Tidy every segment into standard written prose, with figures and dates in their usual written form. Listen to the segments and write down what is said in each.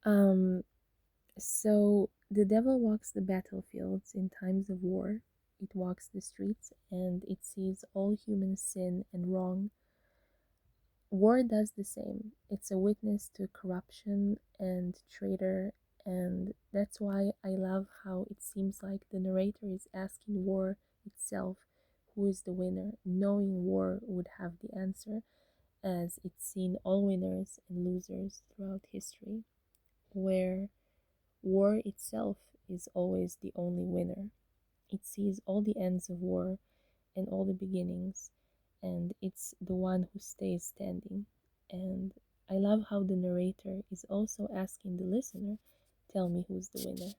Um, so the devil walks the battlefields in times of war. It walks the streets and it sees all human sin and wrong. War does the same. It's a witness to corruption and traitor, and that's why I love how it seems like the narrator is asking war itself who is the winner, knowing war would have the answer, as it's seen all winners and losers throughout history, where war itself is always the only winner. It sees all the ends of war and all the beginnings, and it's the one who stays standing. And I love how the narrator is also asking the listener, tell me who's the winner,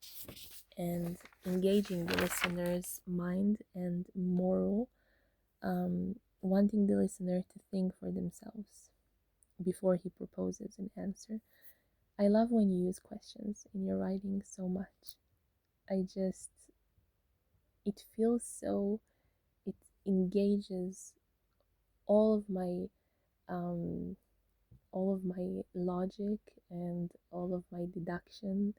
and engaging the listener's mind and moral, wanting the listener to think for themselves before he proposes an answer. I love when you use questions in your writing so much. I just, it feels so, it engages all of my um, all of my logic and all of my deduction,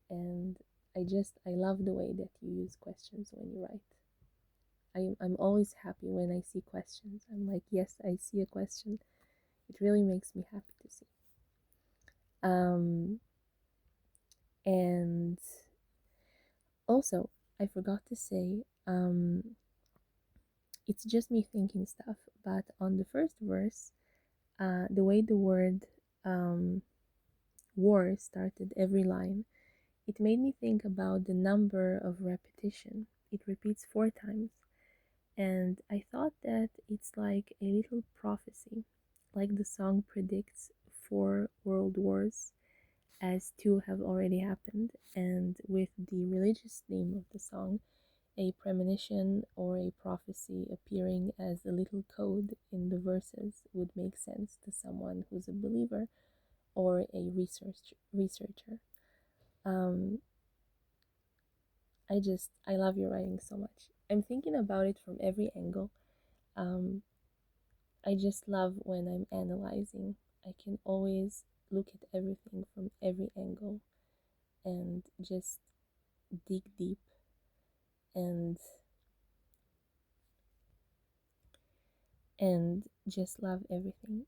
and I love the way that you use questions when you write. I'm always happy when I see questions. I'm like, yes, I see a question. It really makes me happy to see. Um, and also, I forgot to say, it's just me thinking stuff, but on the first verse, the way the word um, war started every line, it made me think about the number of repetition. It repeats 4 times, and I thought that it's like a little prophecy, like the song predicts 4 world wars, as 2 have already happened, and with the religious theme of the song, a premonition or a prophecy appearing as a little code in the verses would make sense to someone who's a believer or a researcher. Um, I love your writing so much. I'm thinking about it from every angle. Um, I just love when I'm analyzing. I can always look at everything from every angle and just dig deep and just love everything.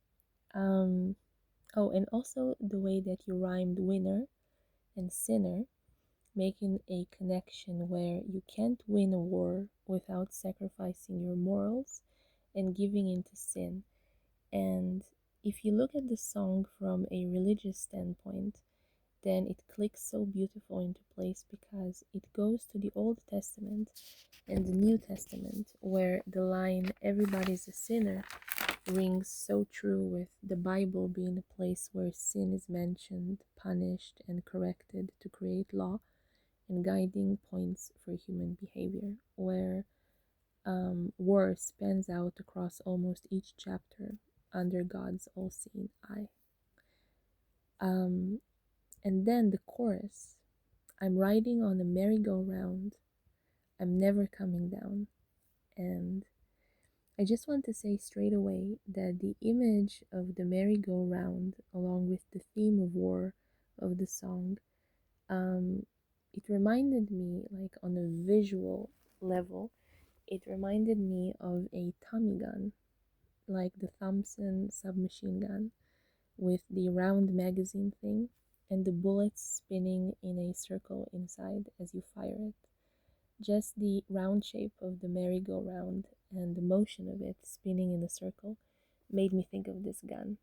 Um, oh, and also the way that you rhymed winner and sinner, making a connection where you can't win a war without sacrificing your morals and giving into sin. And if you look at the song from a religious standpoint, then it clicks so beautiful into place because it goes to the Old Testament and the New Testament, where the line everybody's a sinner rings so true, with the Bible being a place where sin is mentioned, punished, and corrected to create law and guiding points for human behavior, where war spans out across almost each chapter under God's all seeing eye. Um, and then the chorus, I'm riding on a merry-go-round, I'm never coming down. And I just want to say straight away that the image of the merry-go-round, along with the theme of war of the song, um, it reminded me, like on a visual level, it reminded me of a Tommy gun, like the Thompson submachine gun, with the round magazine thing and the bullets spinning in a circle inside as you fire it. Just the round shape of the merry-go-round and the motion of it spinning in a circle made me think of this gun.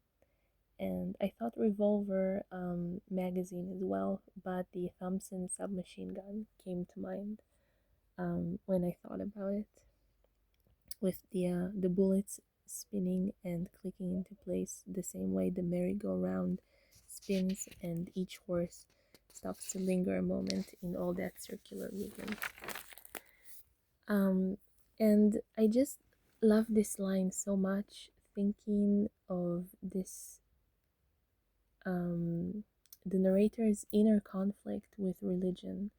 And I thought Revolver magazine as well, but the Thompson submachine gun came to mind when I thought about it, with the bullets spinning and clicking into place the same way the merry-go-round spins and each horse stops to linger a moment in all that circular movement. Um, and I just love this line so much, thinking of this, um, the narrator's inner conflict with religion,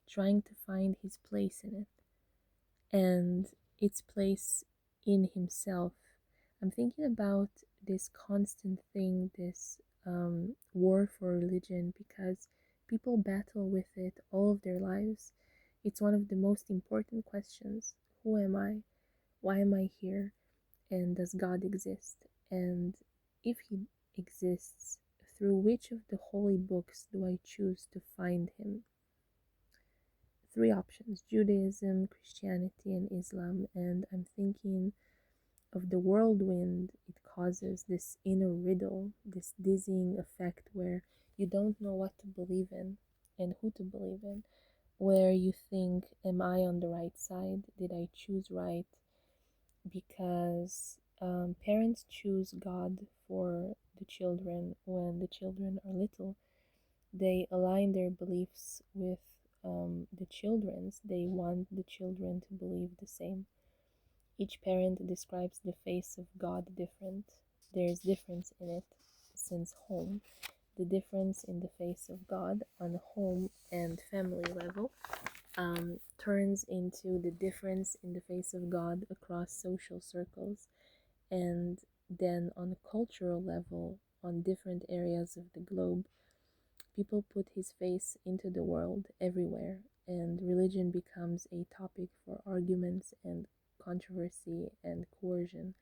trying to find his place in it and its place in himself. I'm thinking about this constant thing, this war for religion because people battle with it all of their lives. It's one of the most important questions. Who am I? Why am I here? And does God exist? And if He exists, through which of the holy books do I choose to find Him? Three options: Judaism, Christianity, and Islam. And I'm thinking of the whirlwind it causes, this inner riddle, this dizzying effect where you don't know what to believe in and who to believe in, where you think, am I on the right side? Did I choose right? Because parents choose God for the children when the children are little. They align their beliefs with the children's. They want the children to believe the same. Each parent describes the face of God different. There's difference in it since home. The difference in the face of God on a home and family level turns into the difference in the face of God across social circles, and then on a cultural level, on different areas of the globe, people put his face into the world everywhere, and religion becomes a topic for arguments and controversy and coercion,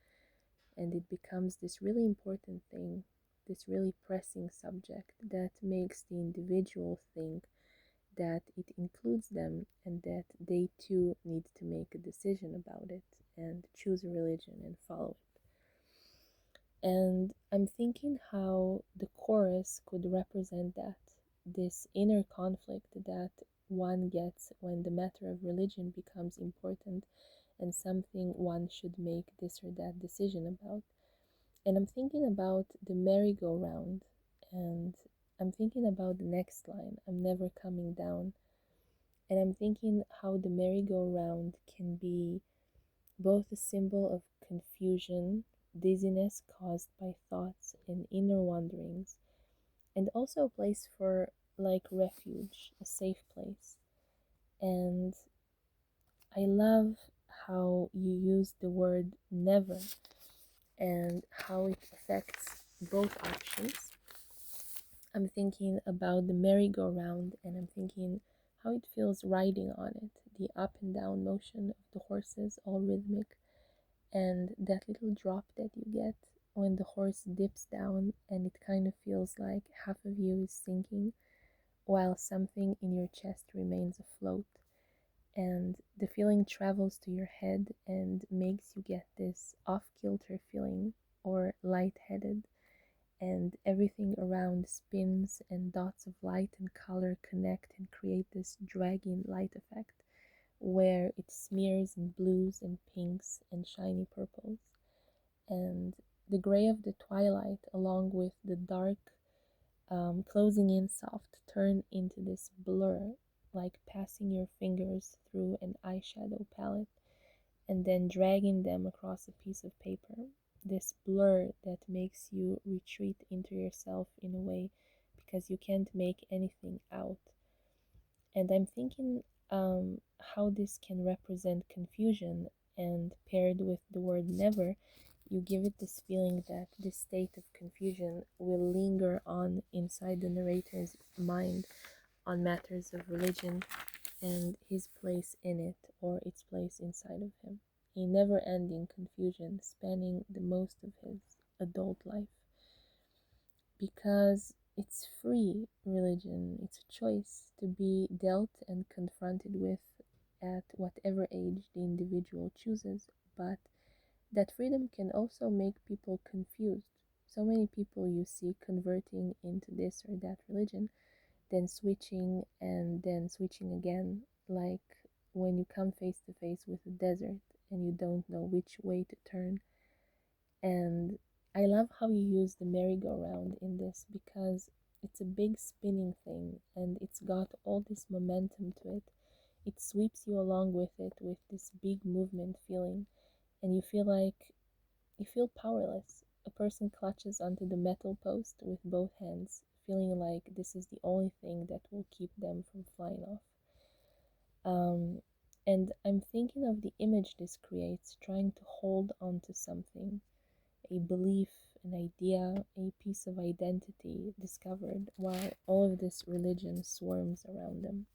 and it becomes this really important thing, this really pressing subject that makes the individual think that it includes them and that they too need to make a decision about it and choose a religion and follow it. And I'm thinking how the chorus could represent that, this inner conflict that one gets when the matter of religion becomes important and something one should make this or that decision about. And I'm thinking about the merry-go-round, and I'm thinking about the next line, I'm never coming down. And I'm thinking how the merry-go-round can be both a symbol of confusion, dizziness caused by thoughts and inner wanderings, and also a place for like refuge, a safe place. And I love how you use the word never and how it affects both options. I'm thinking about the merry-go-round and I'm thinking how it feels riding on it, the up and down motion of the horses, all rhythmic, and that little drop that you get when the horse dips down and it kind of feels like half of you is sinking while something in your chest remains afloat. And the feeling travels to your head and makes you get this off kilter feeling or lightheaded, and everything around spins and dots of light and color connect and create this dragging light effect where it smears in blues and pinks and shiny purples. And the gray of the twilight, along with the dark closing in soft, turn into this blur, like passing your fingers through an eyeshadow palette and then dragging them across a piece of paper. This blur that makes you retreat into yourself in a way because you can't make anything out. And I'm thinking how this can represent confusion, and paired with the word never, you give it this feeling that this state of confusion will linger on inside the narrator's mind on matters of religion and his place in it or its place inside of him. A never ending confusion spanning the most of his adult life. Because it's free religion, it's a choice to be dealt and confronted with at whatever age the individual chooses, but that freedom can also make people confused. So many people you see converting into this or that religion, then switching and then switching again, like when you come face to face with a desert and you don't know which way to turn. And I love how you use the merry-go-round in this because it's a big spinning thing and it's got all this momentum to it. It sweeps you along with it with this big movement feeling, and you feel like you feel powerless. A person clutches onto the metal post with both hands, feeling like this is the only thing that will keep them from flying off. And I'm thinking of the image this creates, trying to hold on to something, a belief, an idea, a piece of identity discovered while all of this religion swarms around them.